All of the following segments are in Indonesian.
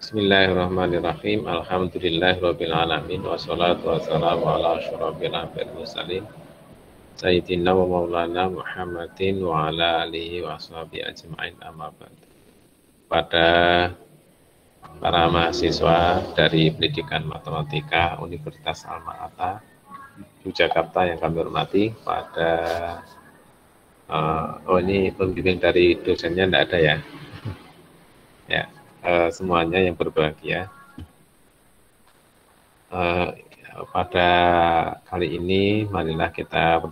Bismillahirrahmanirrahim. Alhamdulillahirabbil alamin wassalatu wassalamu ala asyrofil anbiya'i wal mursalin sayyidina wa maulana Muhammadin wa ala alihi wa sahbihi ajma'in, amma ba'd. Pada para mahasiswa dari Pendidikan Matematika Universitas Alma-Ata Yogyakarta yang kami hormati, pada ini pembimbing dari dosennya tidak ada ya. Ya, semuanya yang berbahagia. Pada kali ini marilah kita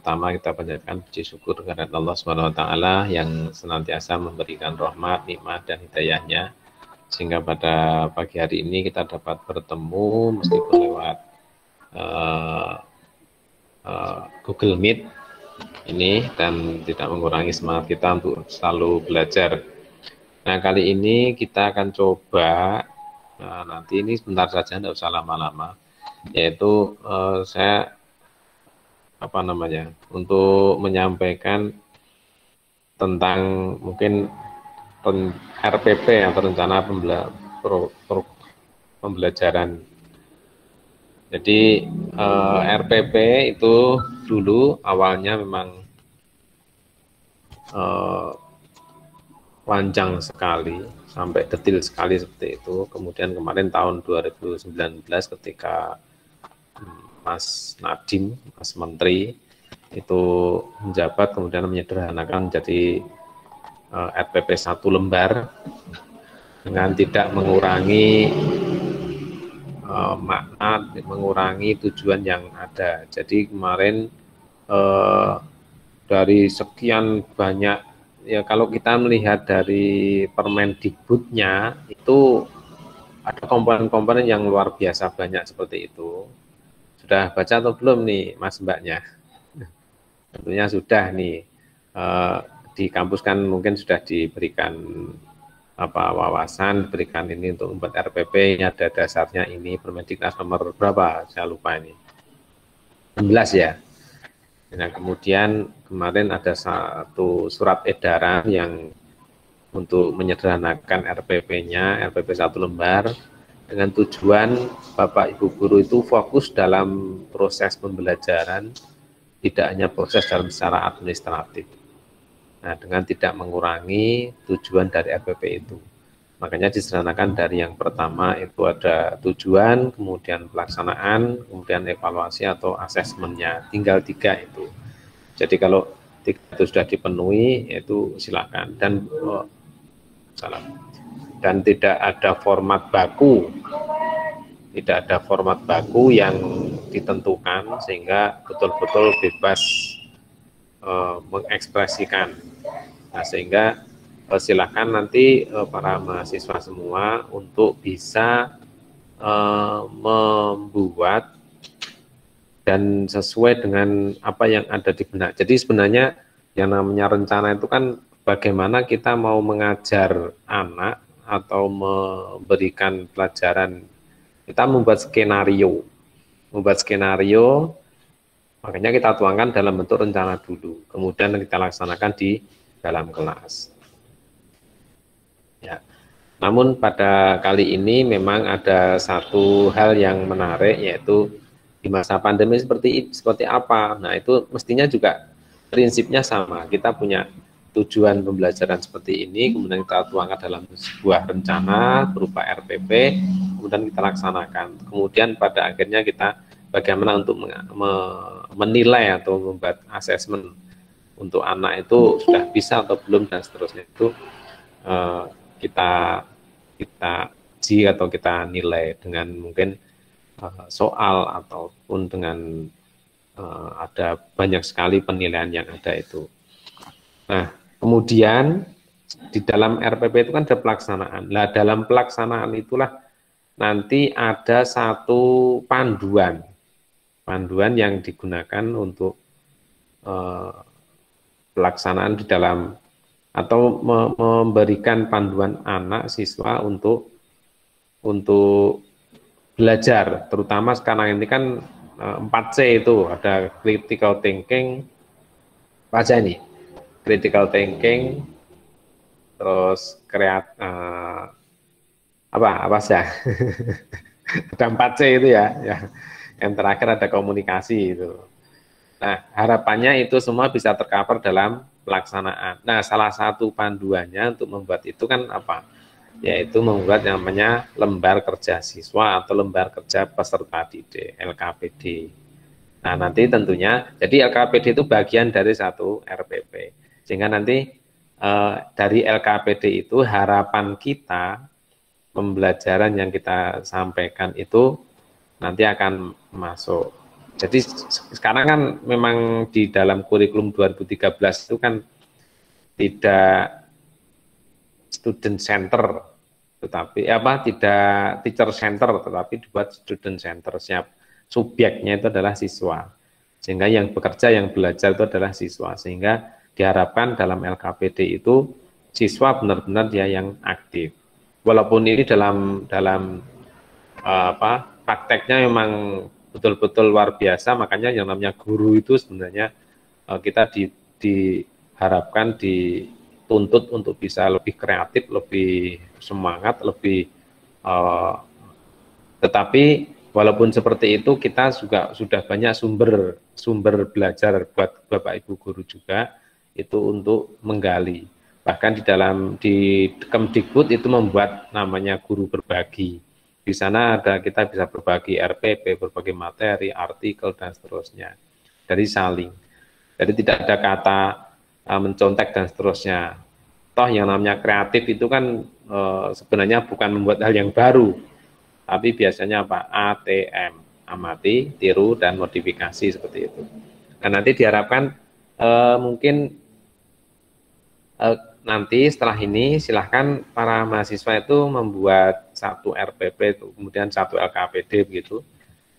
panjatkan puji syukur kepada Allah Subhanahu wa taala yang senantiasa memberikan rahmat, nikmat dan hidayahnya sehingga pada pagi hari ini kita dapat bertemu meskipun lewat Google Meet ini dan tidak mengurangi semangat kita untuk selalu belajar. Nah, kali ini kita akan coba, nanti ini sebentar saja, tidak usah lama-lama, yaitu saya untuk menyampaikan tentang mungkin RPP atau rencana pembelajaran. Jadi RPP itu dulu awalnya memang panjang sekali, sampai detail sekali seperti itu. Kemudian kemarin tahun 2019 ketika Mas Nadiem, Mas Menteri itu menjabat, kemudian menyederhanakan menjadi RPP 1 lembar dengan tidak mengurangi makna, mengurangi tujuan yang ada. Jadi kemarin dari sekian banyak, ya kalau kita melihat dari Permendikbudnya itu ada komponen-komponen yang luar biasa banyak seperti itu. Sudah baca atau belum nih Mas Mbaknya? Tentunya sudah nih. Di kampus kan mungkin sudah diberikan wawasan, diberikan ini untuk membuat RPP, ini ada dasarnya ini, Permendiknas nomor berapa? Saya lupa ini. 16 ya. Nah, kemudian kemarin ada satu surat edaran yang untuk menyederhanakan RPP-nya, RPP 1 lembar, dengan tujuan Bapak Ibu guru itu fokus dalam proses pembelajaran, tidak hanya proses dalam secara administratif. Nah, dengan tidak mengurangi tujuan dari RPP itu. Makanya disederhanakan dari yang pertama itu ada tujuan, kemudian pelaksanaan, kemudian evaluasi atau asesmennya. Tinggal 3 itu. Jadi kalau 3 itu sudah dipenuhi, itu silakan. Dan tidak ada format baku. Tidak ada format baku yang ditentukan sehingga betul-betul bebas mengekspresikan. Nah, sehingga silakan nanti para mahasiswa semua untuk bisa membuat dan sesuai dengan apa yang ada di benak. Jadi sebenarnya yang namanya rencana itu kan bagaimana kita mau mengajar anak atau memberikan pelajaran. Kita membuat skenario. Makanya kita tuangkan dalam bentuk rencana dulu. Kemudian kita laksanakan di dalam kelas. Ya. Namun pada kali ini memang ada satu hal yang menarik, yaitu di masa pandemi seperti apa. Nah, itu mestinya juga prinsipnya sama. Kita punya tujuan pembelajaran seperti ini, kemudian kita tuangkan dalam sebuah rencana berupa RPP, kemudian kita laksanakan. Kemudian pada akhirnya kita bagaimana untuk menilai atau membuat asesmen untuk anak itu sudah bisa atau belum dan seterusnya, itu kita uji atau kita nilai dengan mungkin soal ataupun dengan ada banyak sekali penilaian yang ada itu. Nah, kemudian di dalam RPP itu kan ada pelaksanaan. Nah, dalam pelaksanaan itulah nanti ada satu panduan yang digunakan untuk pelaksanaan di dalam atau memberikan panduan anak siswa untuk belajar, terutama sekarang ini kan 4C itu ada critical thinking, apa aja ini? Critical thinking, terus Apa saja? Ada 4C itu ya. Yang terakhir ada komunikasi itu. Nah, harapannya itu semua bisa tercover dalam pelaksanaan. Nah, salah satu panduannya untuk membuat itu kan apa? Yaitu membuat yang namanya lembar kerja siswa atau lembar kerja peserta didik, LKPD. Nah, nanti tentunya, jadi LKPD itu bagian dari satu RPP. Sehingga nanti dari LKPD itu harapan kita, pembelajaran yang kita sampaikan itu nanti akan masuk. Jadi sekarang kan memang di dalam kurikulum 2013 itu kan tidak student center, tetapi tidak teacher center, tetapi dibuat student center. Subjeknya itu adalah siswa, sehingga yang bekerja, yang belajar itu adalah siswa, sehingga diharapkan dalam LKPD itu siswa benar-benar dia yang aktif. Walaupun ini dalam prakteknya memang betul-betul luar biasa, makanya yang namanya guru itu sebenarnya kita diharapkan, dituntut untuk bisa lebih kreatif, lebih semangat, lebih tetapi walaupun seperti itu kita juga sudah banyak sumber belajar buat Bapak Ibu guru juga itu untuk menggali. Bahkan di Kemdikbud itu membuat namanya guru berbagi. Di sana kita bisa berbagi RPP, berbagi materi, artikel dan seterusnya. Dari saling. Jadi tidak ada kata mencontek dan seterusnya. Toh yang namanya kreatif itu kan sebenarnya bukan membuat hal yang baru, tapi biasanya apa? ATM, amati, tiru, dan modifikasi seperti itu. Nah, nanti diharapkan mungkin nanti setelah ini silahkan para mahasiswa itu membuat satu RPP, kemudian satu LKPD begitu.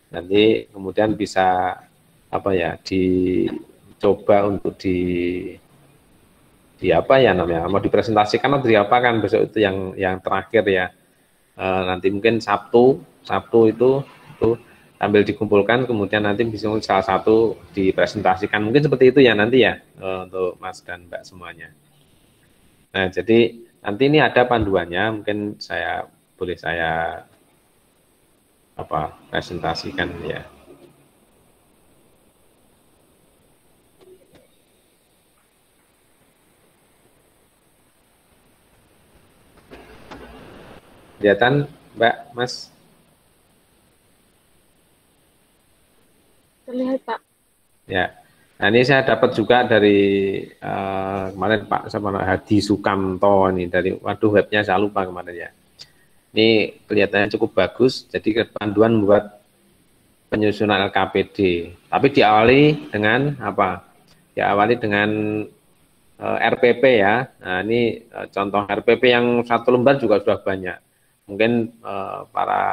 Nanti kemudian bisa dicoba untuk mau dipresentasikan atau diapakan besok itu yang terakhir ya. Nanti mungkin Sabtu itu sambil dikumpulkan, kemudian nanti bisa salah satu dipresentasikan, mungkin seperti itu ya nanti ya untuk Mas dan Mbak semuanya. Nah, jadi nanti ini ada panduannya, mungkin boleh saya presentasikan ya. Kelihatan, Mbak, Mas? Terlihat, Pak. Ya. Nah, ini saya dapat juga dari kemarin Pak Hadi Sukamto ini webnya saya lupa kemarin ya. Ini kelihatannya cukup bagus. Jadi panduan buat penyusunan LKPD. Tapi diawali dengan apa? Diawali dengan RPP ya. Nah, ini contoh RPP yang satu lembar juga sudah banyak. Mungkin para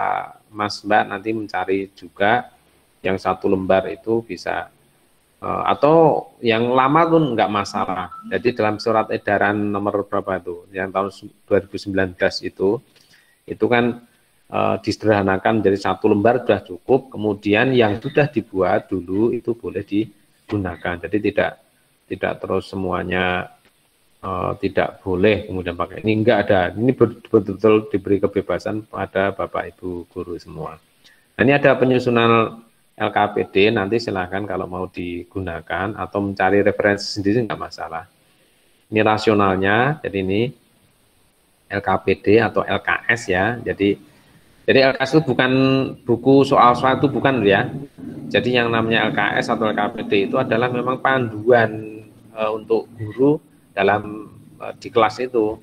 Mas Mbak nanti mencari juga yang satu lembar itu bisa atau yang lama pun enggak masalah. Jadi dalam surat edaran nomor berapa itu, yang tahun 2019 itu kan disederhanakan menjadi satu lembar sudah cukup, kemudian yang sudah dibuat dulu itu boleh digunakan. Jadi tidak terus semuanya tidak boleh kemudian pakai. Ini enggak ada. Ini betul-betul diberi kebebasan pada Bapak Ibu guru semua. Nah, ini ada penyusunan LKPD, nanti silahkan kalau mau digunakan atau mencari referensi sendiri enggak masalah. Ini rasionalnya, jadi ini LKPD atau LKS ya. Jadi LKS itu bukan buku soal-soal, itu bukan ya. Jadi yang namanya LKS atau LKPD itu adalah memang panduan untuk guru dalam di kelas itu.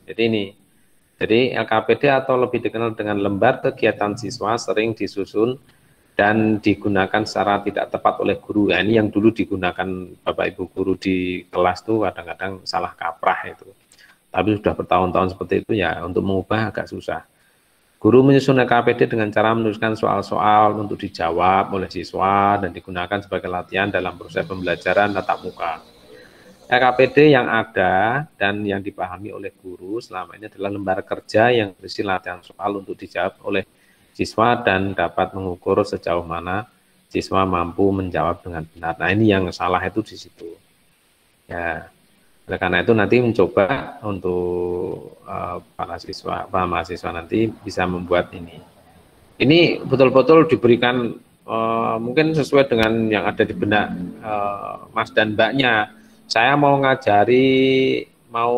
Jadi LKPD atau lebih dikenal dengan lembar kegiatan siswa sering disusun dan digunakan secara tidak tepat oleh guru. Nah, ini yang dulu digunakan Bapak Ibu guru di kelas tuh kadang-kadang salah kaprah itu. Tapi sudah bertahun-tahun seperti itu ya, untuk mengubah agak susah. Guru menyusun LKPD dengan cara menuliskan soal-soal untuk dijawab oleh siswa dan digunakan sebagai latihan dalam proses pembelajaran tatap muka. LKPD yang ada dan yang dipahami oleh guru selama ini adalah lembar kerja yang berisi latihan soal untuk dijawab oleh siswa dan dapat mengukur sejauh mana siswa mampu menjawab dengan benar. Nah, ini yang salah itu di situ. Ya. Oleh karena itu nanti mencoba untuk para mahasiswa nanti bisa membuat ini. Ini betul-betul diberikan mungkin sesuai dengan yang ada di benak Mas dan Mbaknya. Saya mau mau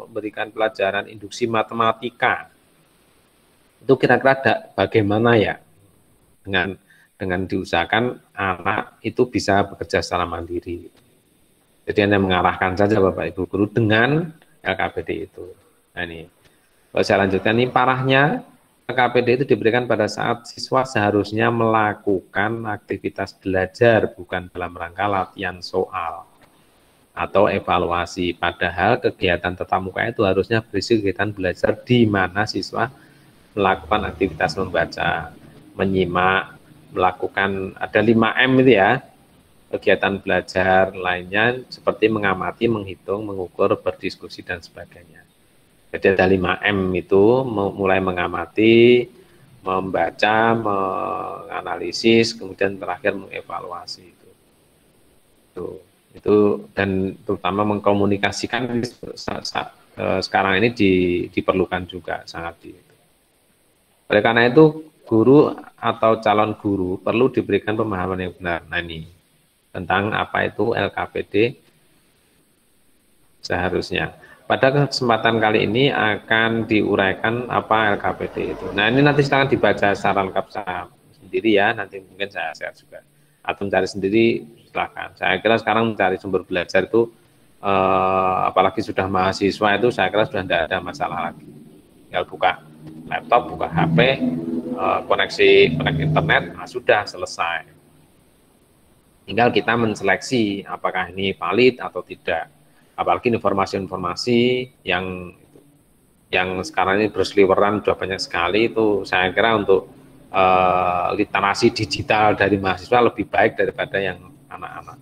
memberikan pelajaran induksi matematika. Itu kira-kira bagaimana ya dengan diusahakan anak itu bisa bekerja secara mandiri. Jadi Anda mengarahkan saja Bapak Ibu guru dengan LKPD itu. Nah ini, kalau saya lanjutkan, ini parahnya LKPD itu diberikan pada saat siswa seharusnya melakukan aktivitas belajar, bukan dalam rangka latihan soal atau evaluasi. Padahal kegiatan tatap muka itu harusnya berisi kegiatan belajar di mana siswa melakukan aktivitas membaca, menyimak, melakukan, ada 5M itu ya, kegiatan belajar lainnya seperti mengamati, menghitung, mengukur, berdiskusi, dan sebagainya. Jadi ada 5M itu, mulai mengamati, membaca, menganalisis, kemudian terakhir mengevaluasi itu dan terutama mengkomunikasikan sekarang ini diperlukan juga sangat Oleh karena itu guru atau calon guru perlu diberikan pemahaman yang benar. Nah ini tentang apa itu LKPD seharusnya. Pada kesempatan kali ini akan diuraikan apa LKPD itu. Nah ini nanti silahkan dibaca secara lengkap sendiri ya, nanti mungkin saya share juga. Atau mencari sendiri silahkan. Saya kira sekarang mencari sumber belajar itu, apalagi sudah mahasiswa itu saya kira sudah tidak ada masalah lagi. Tinggal buka laptop, buka HP, koneksi internet, nah sudah selesai. Tinggal kita menseleksi apakah ini valid atau tidak. Apalagi informasi-informasi yang sekarang ini berseliweran sudah banyak sekali, itu saya kira untuk literasi digital dari mahasiswa lebih baik daripada yang anak-anak.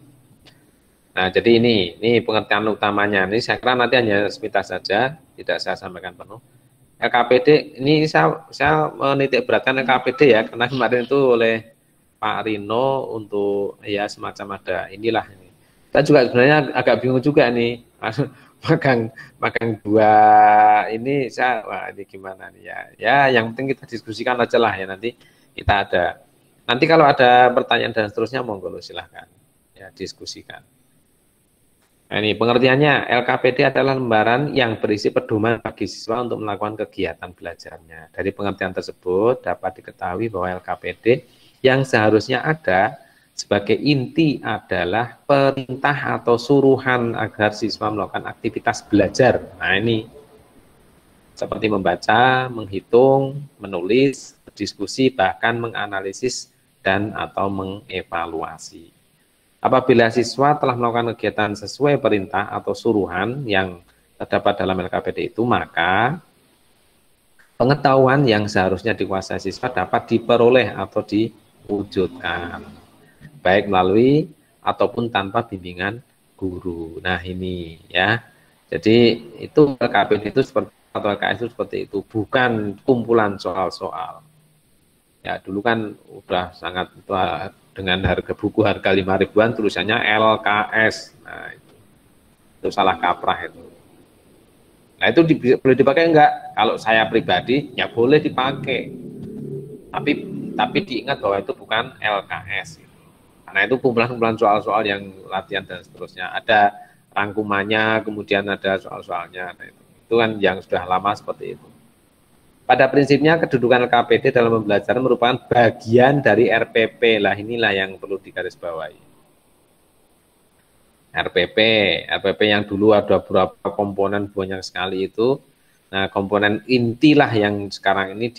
Nah, jadi ini pengertian utamanya. Ini saya kira nanti hanya sepintas saja, tidak saya sampaikan penuh. LKPD ini saya menitik beratkan LKPD ya, karena kemarin itu oleh Pak Rino untuk ya semacam ada inilah ini. Saya juga sebenarnya agak bingung juga nih, magang dua ini saya, wah ini gimana nih ya. Ya yang penting kita diskusikan aja lah ya, nanti kita ada. Nanti kalau ada pertanyaan dan seterusnya monggo silahkan ya diskusikan. Nah, ini pengertiannya, LKPD adalah lembaran yang berisi pedoman bagi siswa untuk melakukan kegiatan belajarnya. Dari pengertian tersebut dapat diketahui bahwa LKPD yang seharusnya ada sebagai inti adalah perintah atau suruhan agar siswa melakukan aktivitas belajar. Nah ini, seperti membaca, menghitung, menulis, berdiskusi, bahkan menganalisis dan atau mengevaluasi. Apabila siswa telah melakukan kegiatan sesuai perintah atau suruhan yang terdapat dalam LKPD itu, maka pengetahuan yang seharusnya dikuasai siswa dapat diperoleh atau diwujudkan, baik melalui ataupun tanpa bimbingan guru. Nah ini ya, jadi itu LKPD itu seperti, atau LKS itu seperti itu, bukan kumpulan soal-soal. Ya dulu kan udah sangat tua, dengan harga buku harga 5 ribuan tulisannya LKS. Nah itu salah kaprah itu. Nah itu boleh dipakai enggak? Kalau saya pribadi ya boleh dipakai, tapi diingat bahwa itu bukan LKS. Karena itu kumpulan-kumpulan soal-soal yang latihan dan seterusnya, ada rangkumannya, kemudian ada soal-soalnya. Nah, itu kan yang sudah lama seperti itu. Pada prinsipnya kedudukan LKPD dalam pembelajaran merupakan bagian dari RPP. Lah inilah yang perlu digarisbawahi. RPP yang dulu ada beberapa komponen banyak sekali itu. Nah, komponen intilah yang sekarang ini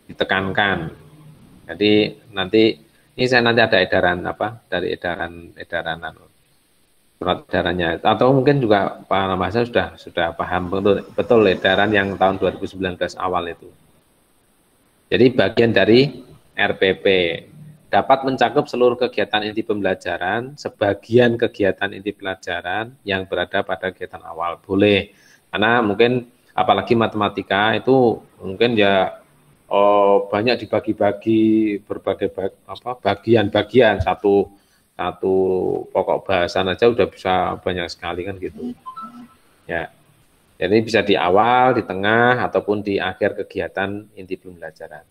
ditekankan. Jadi nanti ini saya nanti ada edaran dari edaran surat edarannya, atau mungkin juga Pak Mahasiswa sudah paham betul edaran yang tahun 2019 awal itu. Jadi bagian dari RPP dapat mencakup seluruh kegiatan inti pembelajaran, sebagian kegiatan inti pelajaran yang berada pada kegiatan awal boleh, karena mungkin apalagi matematika itu mungkin ya banyak dibagi-bagi berbagai bagian-bagian, satu satu pokok bahasan aja udah bisa banyak sekali kan gitu. Ya. Jadi bisa di awal, di tengah, ataupun di akhir kegiatan inti pembelajaran.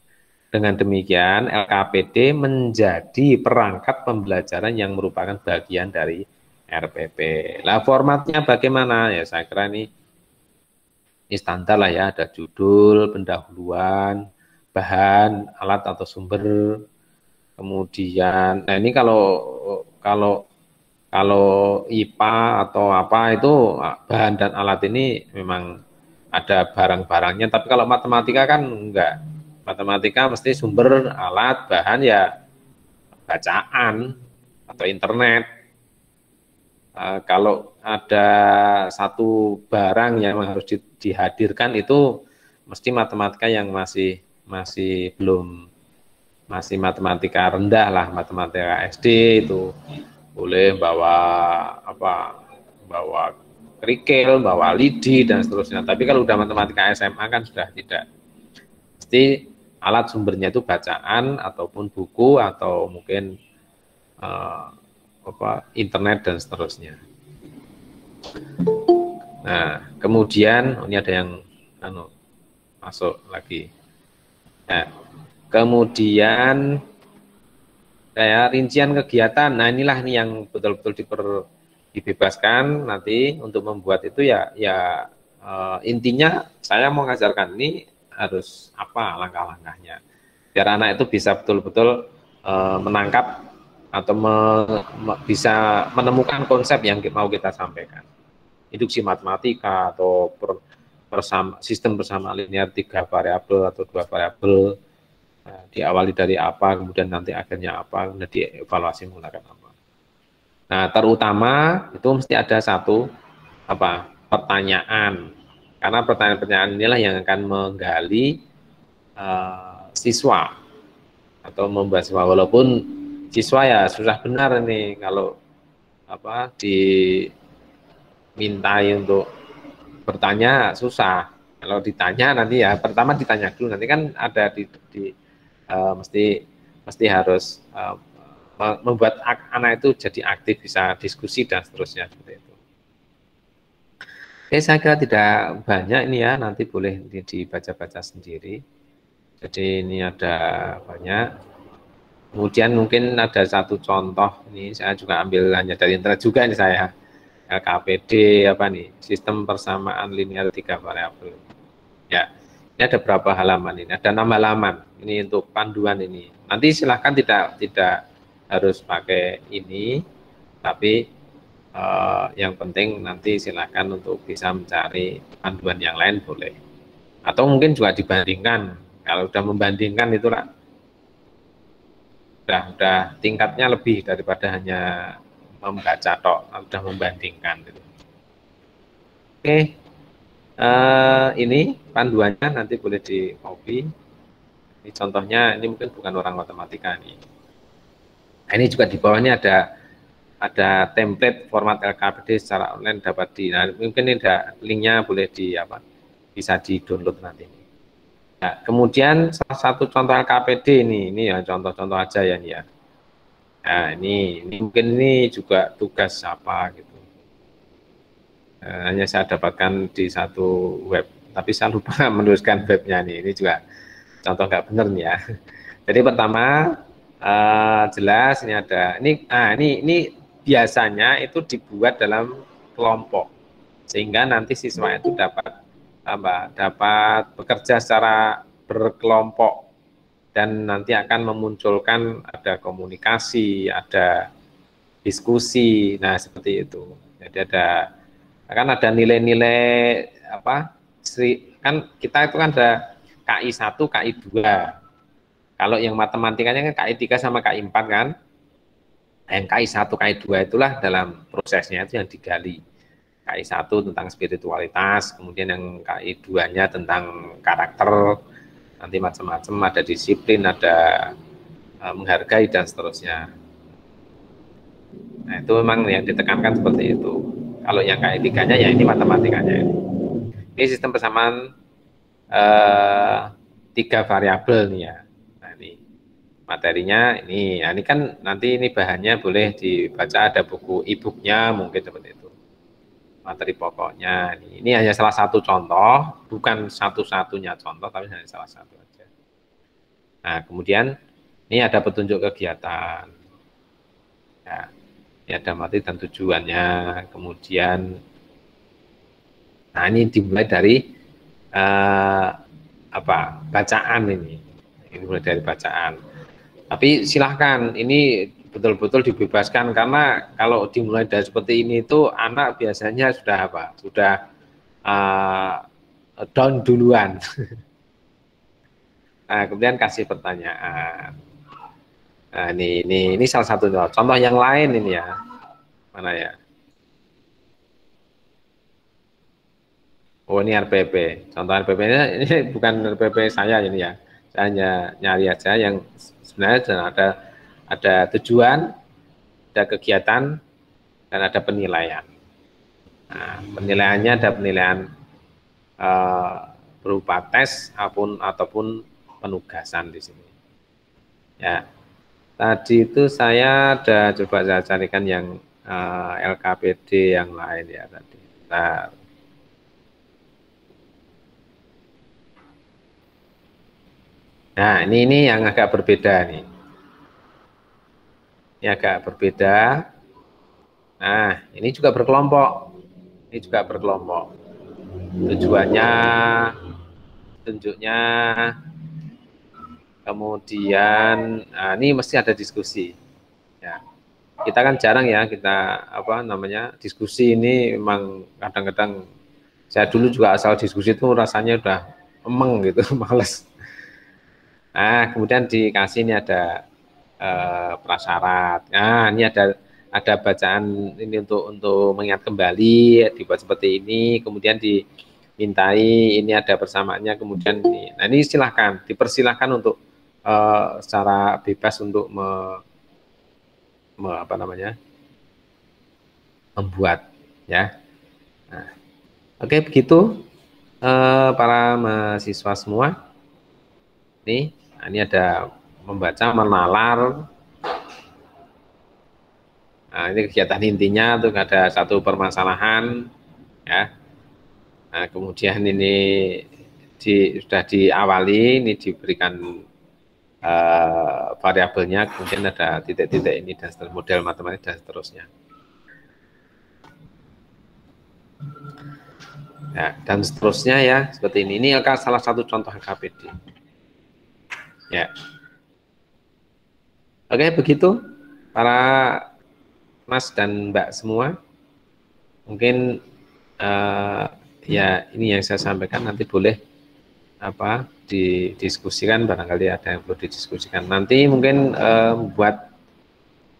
Dengan demikian, LKPD menjadi perangkat pembelajaran yang merupakan bagian dari RPP. Lah formatnya bagaimana? Ya saya kira ini standar lah ya, ada judul, pendahuluan, bahan, alat atau sumber, kemudian, nah ini kalau kalau IPA atau apa itu bahan dan alat ini memang ada barang-barangnya, tapi kalau matematika kan enggak. Matematika mesti sumber, alat, bahan ya bacaan atau internet. Kalau ada satu barang yang harus dihadirkan itu mesti matematika yang masih belum, masih matematika rendah lah, matematika SD itu boleh bawa apa, bawa kerikil, bawa lidi dan seterusnya. Tapi kalau udah matematika SMA kan sudah tidak. Mesti alat sumbernya itu bacaan ataupun buku atau mungkin internet dan seterusnya. Nah, kemudian ini ada yang masuk lagi. Nah, kemudian rincian kegiatan. Nah, inilah nih yang betul-betul dibebaskan nanti untuk membuat itu intinya saya mau ngajarkan ini harus apa langkah-langkahnya biar anak itu bisa betul-betul menangkap atau bisa menemukan konsep yang mau kita sampaikan. Induksi matematika atau sistem persamaan linear 3 variabel atau 2 variabel, diawali dari apa, kemudian nanti akhirnya apa, kemudian dievaluasi menggunakan apa. Nah, terutama itu mesti ada satu pertanyaan, karena pertanyaan-pertanyaan inilah yang akan menggali siswa atau membuat siswa, walaupun siswa ya susah benar ini kalau dimintai untuk bertanya susah. Kalau ditanya nanti ya pertama ditanya dulu, nanti kan ada mesti harus membuat anak itu jadi aktif, bisa diskusi dan seterusnya seperti itu. Oke, saya kira tidak banyak ini ya, nanti boleh dibaca-baca sendiri. Jadi ini ada banyak. Kemudian mungkin ada satu contoh, ini saya juga ambil hanya dari internet juga ini saya. LKPD sistem persamaan linear 3 variabel. Ya, ini ada berapa halaman ini? Ada 6 halaman. Ini untuk panduan ini. Nanti silahkan tidak harus pakai ini, tapi yang penting nanti silahkan untuk bisa mencari panduan yang lain boleh. Atau mungkin juga dibandingkan. Kalau sudah membandingkan itulah udah tingkatnya lebih daripada hanya membaca tok, sudah membandingkan gitu. Oke, ini panduannya nanti boleh di copy. Ini contohnya, ini mungkin bukan orang matematika nih. Nah, ini juga di bawahnya ada template format LKPD secara online dapat nah, mungkin ini ada linknya, boleh bisa di download nanti. Nah, kemudian salah satu contoh LKPD ini ya contoh-contoh aja ya nih ya. Nah, ini mungkin ini juga tugas apa gitu. Hanya saya dapatkan di satu web, tapi saya lupa menuliskan webnya nih. Ini juga contoh nggak benar nih ya. Jadi pertama jelas ini ada ini biasanya itu dibuat dalam kelompok sehingga nanti siswa itu dapat bekerja secara berkelompok dan nanti akan memunculkan ada komunikasi, ada diskusi. Nah, seperti itu. Jadi kan ada nilai-nilai kan kita itu kan ada KI 1, KI 2. Kalau yang matematikanya kan KI 3 sama KI 4 kan. Yang KI 1, KI 2 itulah dalam prosesnya itu yang digali. KI 1 tentang spiritualitas, kemudian yang KI 2-nya tentang karakter, nanti macam-macam, ada disiplin, ada menghargai dan seterusnya. Nah, itu memang yang ditekankan seperti itu. Kalau yang KI 3-nya ya ini matematikanya ini. Ini sistem persamaan 3 variabel nih ya. Nah, ini Materinya ini, ya ini kan nanti ini bahannya boleh dibaca, ada buku e-booknya mungkin seperti itu. Materi pokoknya ini hanya salah satu contoh, bukan satu-satunya contoh, tapi hanya salah satu aja. Nah, kemudian ini ada petunjuk kegiatan. Ya, ini ada materi dan tujuannya. Kemudian, nah ini dimulai dari apa? Bacaan ini. Ini mulai dari bacaan. Tapi silahkan, ini betul-betul dibebaskan karena kalau dimulai dari seperti ini itu anak biasanya sudah apa? Sudah uh, down duluan. Nah, kemudian kasih pertanyaan. Nah, ini salah satu contoh yang lain ini ya. Mana ya? Oh, ini RPP. Contoh RPP-nya ini bukan RPP saya ini ya. Saya hanya nyari aja yang sebenarnya ada tujuan, ada kegiatan, dan ada penilaian. Nah, penilaiannya ada penilaian eh, berupa tes ataupun penugasan di sini. Ya, tadi itu saya ada coba saya carikan yang LKPD yang lain ya tadi. Nah, ini yang agak berbeda nih. Ini agak berbeda. Nah, ini juga berkelompok. Ini juga berkelompok. Tujuannya, tunjuknya, kemudian, nah, ini mesti ada diskusi. Ya, kita kan jarang ya kita apa namanya diskusi ini memang kadang-kadang saya dulu juga asal diskusi itu rasanya udah emeng gitu, males. Nah, kemudian dikasih ini ada prasyarat. Nah, ini ada bacaan ini untuk mengingat kembali dibuat seperti ini, kemudian dimintai ini ada persamaannya, kemudian ini. Nah, ini silahkan dipersilahkan untuk secara bebas untuk apa namanya membuat ya. Nah, oke begitu para mahasiswa semua. Ini ada membaca, menalar. Nah, ini kegiatan intinya tuh ada satu permasalahan ya. Nah, kemudian ini sudah diawali, ini diberikan variabelnya, kemudian ada titik-titik ini dan model matematik dan seterusnya. Ya, dan seterusnya ya seperti ini. Ini salah satu contoh LKPD. Ya. Oke, begitu para Mas dan Mbak semua. Mungkin ya ini yang saya sampaikan, nanti boleh apa didiskusikan, barangkali ada yang perlu didiskusikan. Nanti mungkin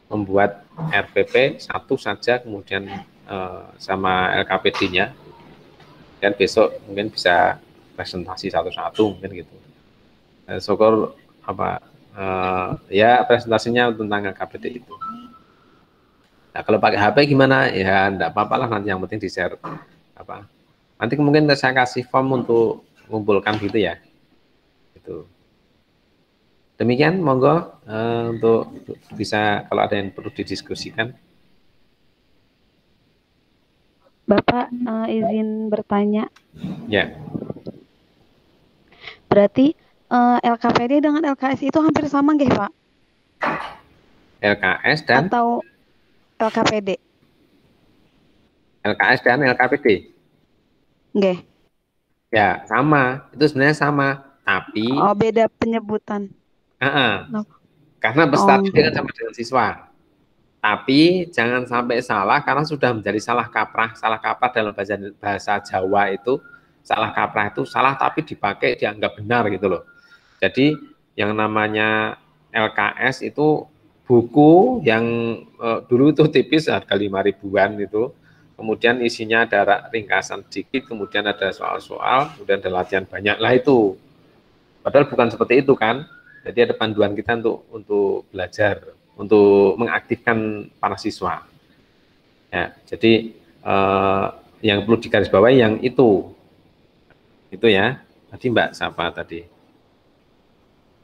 membuat RPP satu saja, kemudian sama LKPD-nya, dan besok mungkin bisa presentasi satu-satu mungkin gitu. Syukur apa ya presentasinya tentang LKPD itu. Nah, kalau pakai HP gimana? Ya enggak apa-apa lah, nanti yang penting di-share apa. Nanti mungkin saya kasih form untuk mengumpulkan gitu ya. Itu. Demikian monggo untuk bisa kalau ada yang perlu didiskusikan. Bapak izin bertanya. Ya. Berarti LKPD dengan LKS itu hampir sama nggih, Pak? LKS dan atau LKPD? LKS dan LKPD. Nggih. Ya, sama. Itu sebenarnya sama, tapi beda penyebutan. Karena peserta didik kan sama dengan siswa. Tapi jangan sampai salah karena sudah menjadi salah kaprah. Salah kaprah dalam bahasa Jawa itu, salah kaprah itu salah tapi dipakai dianggap benar gitu loh. Jadi yang namanya LKS itu buku yang dulu itu tipis harga 5 ribuan itu. Kemudian isinya ada ringkasan sedikit, kemudian ada soal-soal, kemudian ada latihan banyak. Lah itu. Padahal bukan seperti itu kan. Jadi ada panduan kita untuk belajar, untuk mengaktifkan para siswa. Ya, jadi yang perlu digarisbawahi yang itu ya. Tadi Mbak siapa tadi?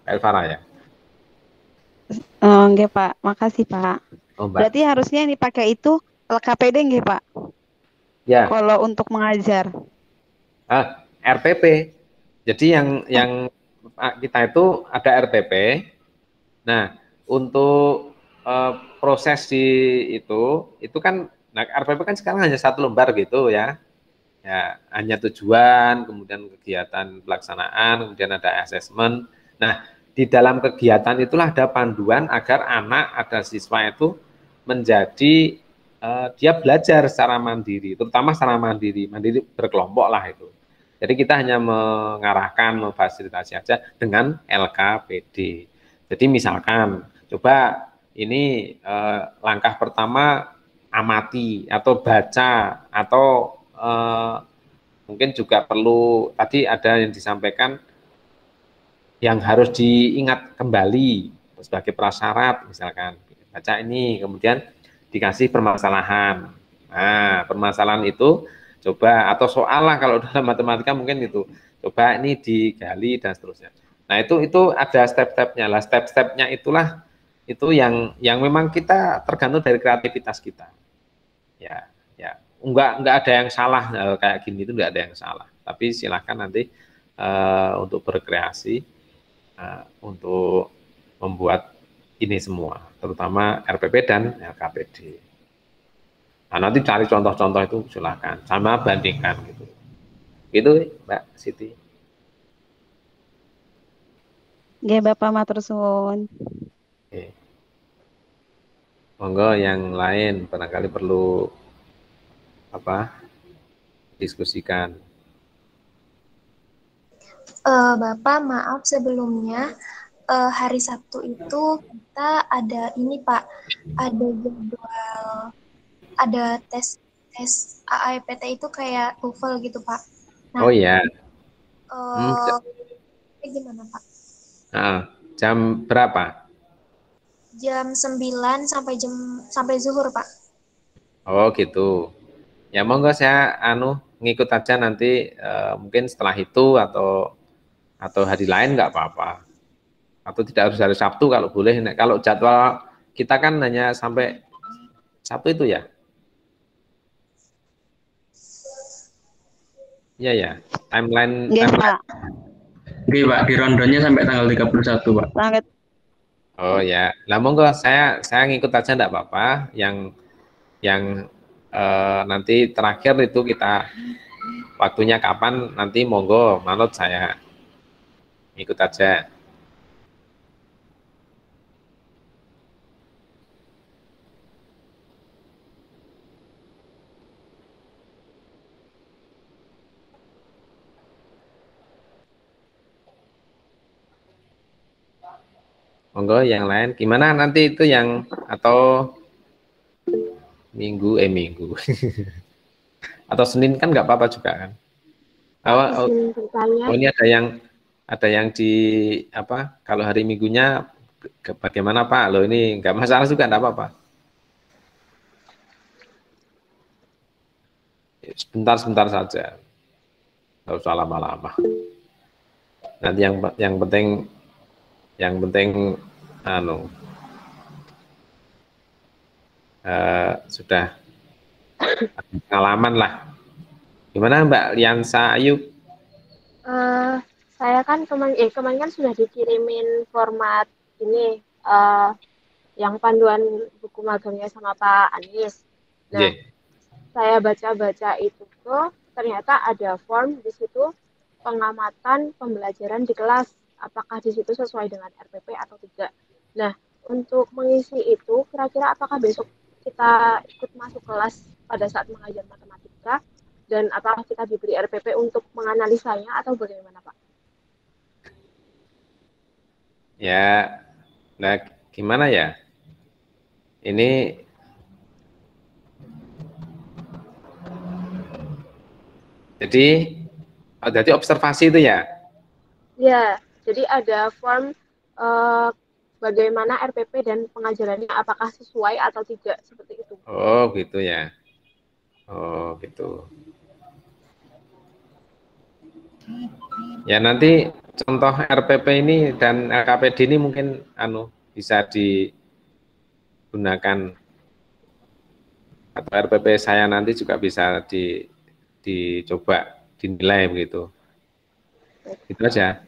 Elvara ya. Nggih, Pak. Makasih, Pak. Oh, Mbak. Berarti harusnya yang dipakai itu LKPD nggih, Pak? Ya, Kalau untuk mengajar. RPP. Jadi yang kita itu ada RPP. Nah, untuk proses di itu kan, nah, RPP kan sekarang hanya satu lembar gitu ya. Ya, hanya tujuan, kemudian kegiatan pelaksanaan, kemudian ada asesmen. Nah, di dalam kegiatan itulah ada panduan agar anak, ada siswa itu menjadi dia belajar secara mandiri, terutama secara mandiri berkelompok lah itu. Jadi kita hanya mengarahkan, memfasilitasi aja dengan LKPD. Jadi misalkan, coba ini langkah pertama amati atau baca atau mungkin juga perlu tadi ada yang disampaikan yang harus diingat kembali sebagai prasyarat, misalkan baca ini kemudian dikasih permasalahan. Nah, permasalahan itu coba atau soal lah kalau dalam matematika mungkin itu coba ini digali dan seterusnya. Nah, itu ada step-stepnya lah. Step-stepnya itulah itu yang memang kita tergantung dari kreativitas kita. Ya, ya. Enggak ada yang salah kayak gini itu enggak ada yang salah. Tapi silakan nanti untuk berkreasi untuk membuat ini semua, terutama RPP dan LKPD. Nah, nanti cari contoh-contoh itu silakan, sama bandingkan gitu. Itu Mbak Siti. Nggih, Bapak matur suwun. Oke. Monggo yang lain barangkali perlu apa diskusikan. Bapak, maaf sebelumnya, hari Sabtu itu kita ada ini Pak, ada jadwal, ada tes AAPT itu kayak TOEFL gitu Pak. Nah, Oh ya, gimana Pak? jam berapa? Jam 9 sampai zuhur Pak. Oh gitu. Ya monggo saya ngikut aja nanti mungkin setelah itu atau hari lain nggak apa-apa. Atau tidak harus hari Sabtu kalau boleh. Nah, kalau jadwal kita kan hanya sampai Sabtu itu ya. Iya ya. Timeline Nggih, timeline. Pak. Oke Pak, di rondonya sampai tanggal 31 Pak. Sampai Oh ya. Lah monggo saya ngikut aja enggak apa-apa. Yang nanti terakhir itu kita waktunya kapan nanti monggo manut saya ikut aja. Monggo yang lain gimana nanti itu yang atau minggu atau Senin kan nggak apa-apa juga kan. Oh, ini ada yang di apa kalau hari Minggunya bagaimana Pak? Loh ini nggak masalah juga nggak apa-apa. Sebentar saja, nggak usah lama-lama. Nanti yang penting sudah pengalaman lah. Gimana Mbak Liansa Ayu? Saya kan kemarin kan sudah dikirimin format ini yang panduan buku magangnya sama Pak Anies. Nah, saya baca-baca itu tuh ternyata ada form di situ pengamatan pembelajaran di kelas. Apakah di situ sesuai dengan RPP atau tidak? Nah, untuk mengisi itu, kira-kira apakah besok kita ikut masuk kelas pada saat mengajar matematika? Dan apakah kita diberi RPP untuk menganalisanya atau bagaimana Pak? Ya, nah gimana ya? Ini jadi observasi itu ya? Ya, jadi ada form bagaimana RPP dan pengajarannya apakah sesuai atau tidak seperti itu. Oh gitu ya. Oh gitu. Ya nanti contoh RPP ini dan LKPD ini mungkin bisa digunakan atau RPP saya nanti juga bisa dicoba dinilai begitu. Itu aja.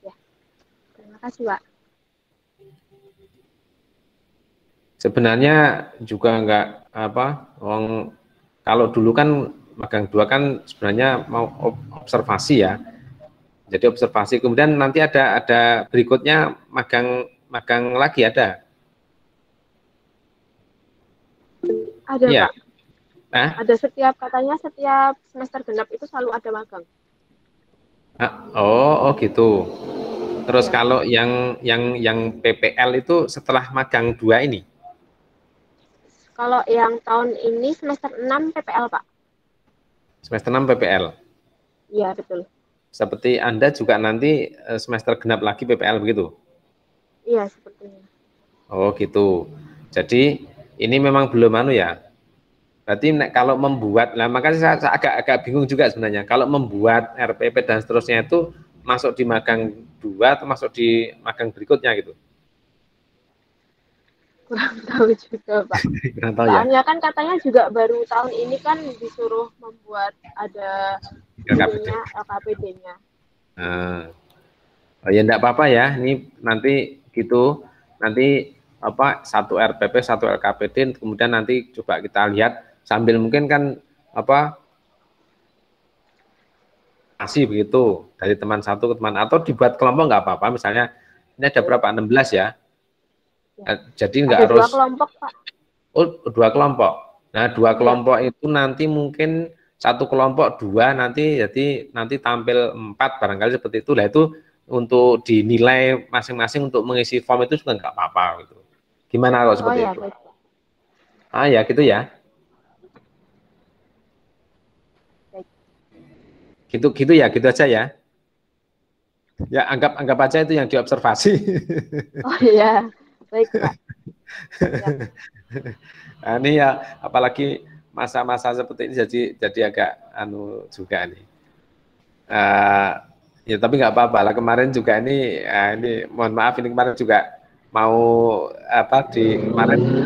Ya. Terima kasih, Pak. Sebenarnya juga enggak kalau dulu kan magang 2 kan sebenarnya mau observasi ya. Jadi observasi, kemudian nanti ada berikutnya magang lagi ada. Ada, ya. Pak. Ada katanya setiap semester genap itu selalu ada magang. Oh gitu. Terus kalau yang PPL itu setelah magang 2 ini? Kalau yang tahun ini semester 6 PPL, Pak. Semester 6 PPL? Iya, betul. Seperti Anda juga nanti semester genap lagi PPL begitu? Iya, sepertinya. Oh gitu. Jadi ini memang belum ya. Berarti kalau membuat, makanya saya agak bingung juga sebenarnya. Kalau membuat RPP dan seterusnya itu masuk di magang 2 atau masuk di magang berikutnya gitu? Kurang tahu juga, Pak. Kurang tahu ya. Soalnya kan katanya juga baru tahun ini kan disuruh membuat ada LKPD-nya. Oh ya enggak apa-apa ya. Ini nanti gitu. Nanti satu RPP, satu LKPD, kemudian nanti coba kita lihat sambil mungkin kan masih begitu dari teman satu ke teman, atau dibuat kelompok nggak apa-apa. Misalnya ini ada berapa, 16 ya, jadi nggak harus 2 kelompok, Pak. Oh 2 kelompok. Nah 2 kelompok itu nanti mungkin satu kelompok 2 nanti, jadi nanti tampil 4 barangkali seperti itu. Lah itu untuk dinilai masing-masing untuk mengisi form itu juga nggak apa-apa gitu. Gimana kalau seperti itu? Baik. Ya gitu ya. Gitu ya, gitu aja ya. Ya anggap aja itu yang diobservasi. Oh iya, baik Pak. Nah, ini ya apalagi masa-masa seperti ini jadi agak juga nih. Ya tapi nggak apa-apa lah, kemarin juga ini mohon maaf ini kemarin juga mau kemarin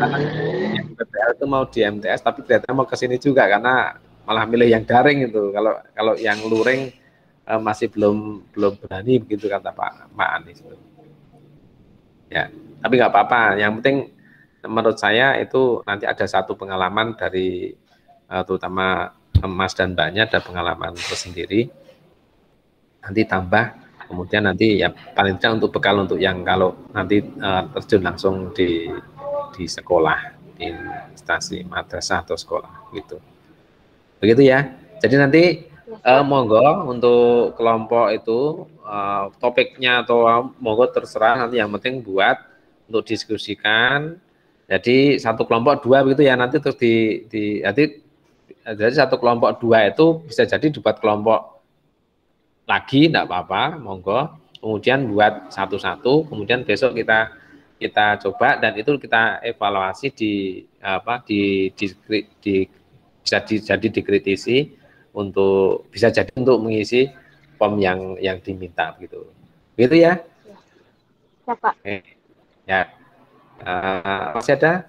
yang PPL itu mau di MTS tapi ternyata mau ke sini juga karena malah milih yang daring itu. Kalau yang luring masih belum berani begitu kata Pak Anies. Ya, tapi nggak apa-apa. Yang penting menurut saya itu nanti ada satu pengalaman dari terutama Mas dan Mbaknya, ada pengalaman tersendiri. Nanti tambah, kemudian nanti ya paling tidak untuk bekal untuk yang kalau nanti terjun langsung di sekolah, di instansi madrasah atau sekolah gitu. Begitu ya. Jadi nanti monggo untuk kelompok itu topiknya atau monggo terserah, nanti yang penting buat untuk diskusikan. Jadi satu kelompok 2 begitu ya, nanti terus jadi satu kelompok 2 itu bisa jadi dibuat kelompok lagi, enggak apa-apa, monggo. Kemudian buat satu-satu, kemudian besok kita coba dan itu kita evaluasi bisa jadi dikritisi untuk bisa jadi untuk mengisi form yang diminta gitu. Gitu ya? Ya, Pak. Ya. Masih ada?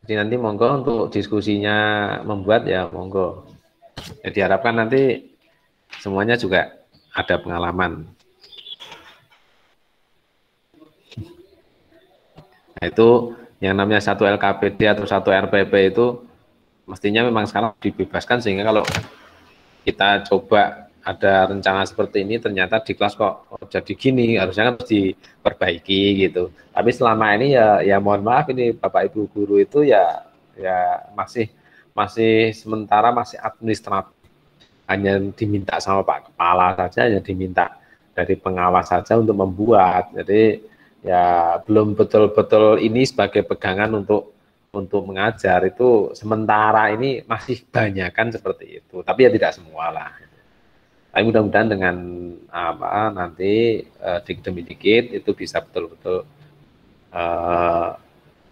Jadi nanti monggo untuk diskusinya membuat ya monggo. Ya, diharapkan nanti semuanya juga ada pengalaman. Nah, itu yang namanya satu LKPD atau satu RPP itu mestinya memang sekarang dibebaskan, sehingga kalau kita coba ada rencana seperti ini ternyata di kelas kok jadi gini, harusnya kan harus diperbaiki gitu. Tapi selama ini ya mohon maaf ini Bapak Ibu guru itu ya masih sementara masih administratif, hanya diminta sama Pak Kepala saja, hanya diminta dari pengawas saja untuk membuat. Jadi ya belum betul-betul ini sebagai pegangan untuk mengajar, itu sementara ini masih banyak kan seperti itu, tapi ya tidak semua lah. Tapi mudah-mudahan dengan nanti demi dikit itu bisa betul-betul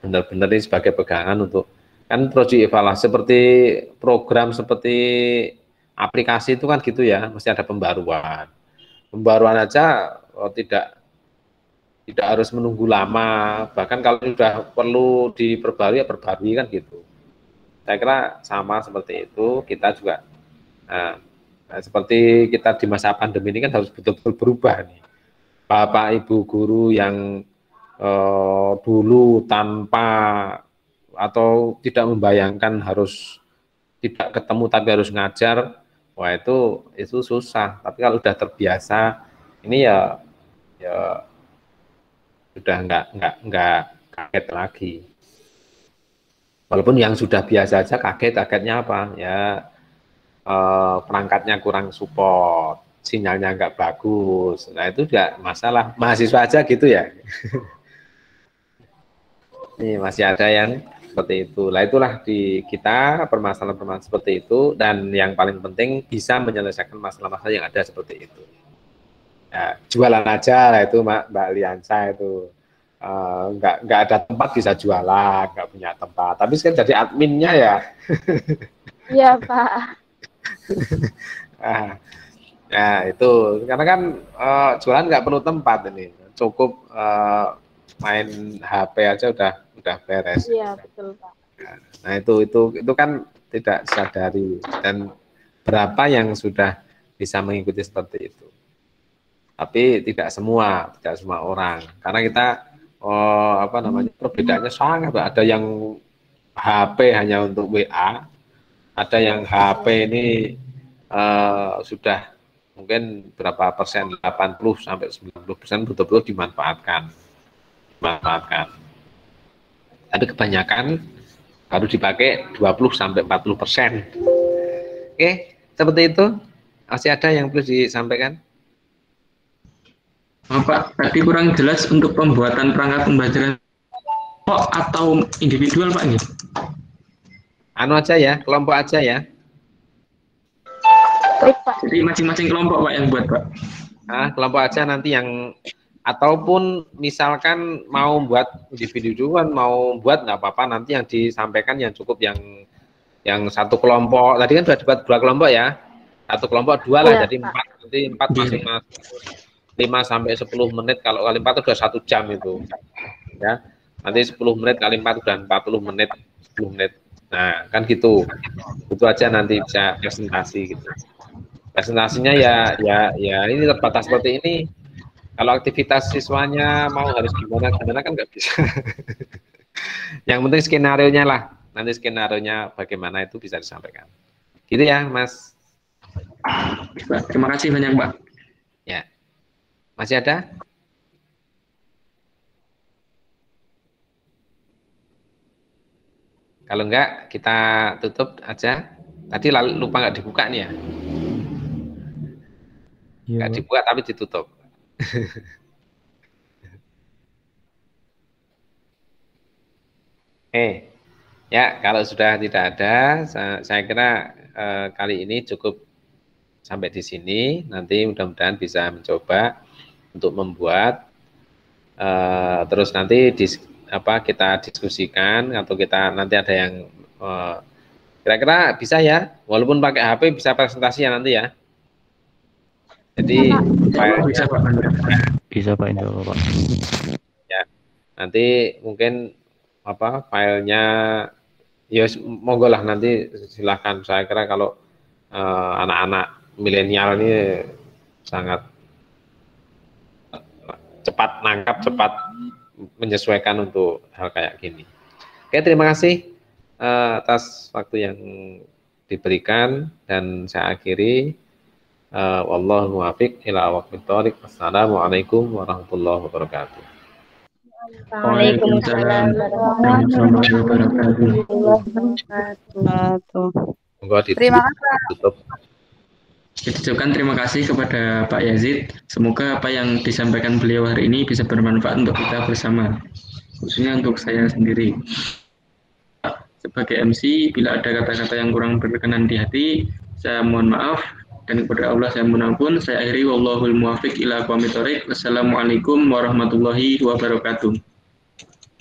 benar-benar ini sebagai pegangan untuk kan terus dievaluasi seperti program seperti aplikasi itu kan gitu ya, mesti ada pembaruan. Pembaruan aja tidak harus menunggu lama, bahkan kalau sudah perlu diperbarui ya perbarui kan gitu. Saya kira sama seperti itu, kita juga seperti kita di masa pandemi ini kan harus betul-betul berubah nih. Bapak Ibu guru yang dulu tanpa atau tidak membayangkan harus tidak ketemu tapi harus ngajar, wah itu susah. Tapi kalau sudah terbiasa, ini ya sudah nggak kaget lagi. Walaupun yang sudah biasa aja kagetnya apa? Ya perangkatnya kurang support, sinyalnya nggak bagus. Nah itu juga masalah mahasiswa aja gitu ya. Ini masih ada yang seperti itu. Lah itulah di kita permasalahan-permasalahan seperti itu, dan yang paling penting bisa menyelesaikan masalah-masalah yang ada seperti itu. Ya, jualan aja lah itu Mbak Liansa itu. Nggak ada tempat bisa jualan, nggak punya tempat. Tapi sekarang jadi adminnya ya. Iya Pak. Nah itu karena kan jualan nggak perlu tempat ini, cukup main HP aja udah beres. Iya betul Pak. Nah itu kan tidak sadari, dan berapa yang sudah bisa mengikuti seperti itu. Tapi tidak semua orang, karena kita perbedaannya sangat. Ada yang HP hanya untuk WA, ada yang HP ini sudah mungkin berapa persen, 80-90% betul-betul dimanfaatkan. Tapi kebanyakan baru dipakai 20-40%. Oke, seperti itu. Masih ada yang perlu disampaikan? Pak, tadi kurang jelas untuk pembuatan perangkat pembelajaran atau individual Pak ini? Anu aja ya, kelompok aja ya. Jadi masing-masing kelompok Pak yang buat Pak? Kelompok aja nanti yang, ataupun misalkan mau buat individuan, mau buat nggak apa-apa, nanti yang disampaikan yang cukup yang satu kelompok. Tadi kan sudah dibuat 2 kelompok ya, satu kelompok 2 lah, ya, jadi 4, nanti 4 masing-masing 5-10 menit, kalau kali 4 sudah 1 jam itu ya, nanti 10 menit kali 4 sudah 40 menit, 10 menit. Nah kan gitu, itu aja nanti bisa presentasi gitu. Presentasinya ya ini terbatas seperti ini. Kalau aktivitas siswanya mau harus gimana kan nggak bisa. Yang penting skenario-nya lah, nanti skenario-nya bagaimana itu bisa disampaikan. Gitu ya Mas. Terima kasih banyak Pak. Ya. Masih ada? Kalau enggak, kita tutup aja. Tadi lupa nggak dibuka nih ya? Nggak dibuka tapi ditutup. Ya kalau sudah tidak ada, saya kira kali ini cukup sampai di sini. Nanti mudah-mudahan bisa mencoba untuk membuat, terus nanti kita diskusikan, atau kita nanti ada yang kira-kira bisa ya, walaupun pakai HP bisa presentasi ya nanti ya. Jadi bisa Pak, insya Allah Pak. Ya, nanti mungkin filenya ya monggo lah, nanti silahkan. Saya kira kalau anak-anak milenial ini sangat cepat nangkap, cepat menyesuaikan untuk hal kayak gini. Oke, terima kasih atas waktu yang diberikan, dan saya akhiri. Wallahu muwaffiq ila aqwamit thoriq. Wassalamualaikum warahmatullahi wabarakatuh. Waalaikumsalam warahmatullahi wabarakatuh. Terima kasih. Ucapkan terima kasih kepada Pak Yazid. Semoga apa yang disampaikan beliau hari ini bisa bermanfaat untuk kita bersama, khususnya untuk saya sendiri. Sebagai MC, bila ada kata-kata yang kurang berkenan di hati, saya mohon maaf, dan kepada Allah saya mohon ampun. Saya akhiri, wallahul muwaffiq ila aqwamit thoriq. Wassalamualaikum warahmatullahi wabarakatuh.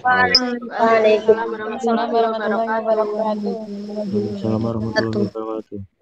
Waalaikumsalam warahmatullahi wabarakatuh. Waalaikumsalam warahmatullahi wabarakatuh.